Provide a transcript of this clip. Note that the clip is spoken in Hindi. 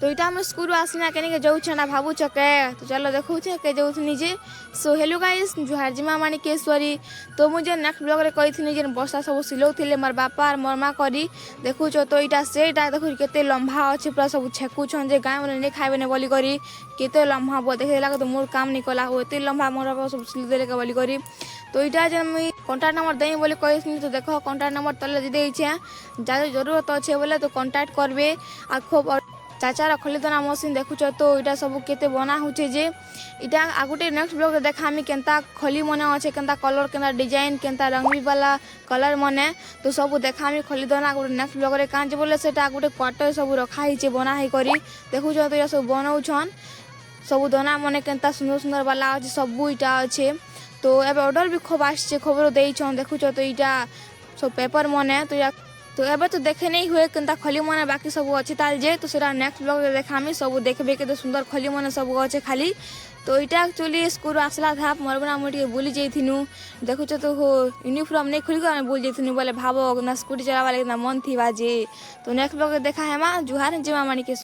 तो इटा हम स्कूल आसना के जाऊँ ना भावुच के तो चलो देखा के जाऊँ जे। सो हेलो गाइस जुहार जिमा माणिकेश्वरी। तो मुझे नेक्स्ट ब्लॉग रे कही जे बस्ता सब सिलौले मोर बापा और मोर माँ करी देखुच। तो यहाँ से देखु केते लम्बा अच्छे पूरा सब छेकुछन जे गाय मैंने नहीं खाइबे बोली करी केते लम्बा बो देखेला तो मोर काम नहीं कला एत लम्बा मोर बापा सब सिलदेले के बोली करी। तो यहाँ जब मुझे कॉन्टाक्ट नंबर दें बोली कही तो देख कॉन्टाक्ट नंबर तले दे जहाँ जरूरत अच्छे बोले तो कॉन्टाक्ट करबे। आ खूब चाचार खलिदना मशीन देखुच। तो यहाँ सब केते बना होचे जे इटा आगुटे नेक्स्ट ब्लॉग देखा केनता खली मने अच्छे केनता कलर केनता डिजाइन केनता रंगी वाला कलर मने तो सब देखा खलिदना गोटे नेक्स्ट ब्लॉग रे कांच बोले सेटा गोटे क्वार्टर सब रखा ही बना ही करी देखुच। तो यहाँ सब बनाऊछन सब दना मने केनता सुंदर सुंदर वाला अच्छे सब इटा अच्छे। तो एबे ऑर्डर भी खूब आसचे खबर देछन देखुच। तो यहाँ सब पेपर मने तो एबे तो देखे नहीं हुए केनता खली मने बाकी सब अच्छे ताल जे तो सेटा नेक्स्ट ब्लॉग रे देखामी सब देखबे के तो सुंदर खली मने सब अच्छे खाली। तो इटा एक्चुअली स्कूल आसला था मोर बना मुझे बुली जाइथिनु देखुच। तो हो यूनिफॉर्म नहीं खुल गया बुली जाइथिनु बोले भावो ना स्कूटी चलावा लगे ना मन थी बाजे। तो नेक्स्ट ब्लॉग देखा है जुहार जिमा माणिकेश्वरी।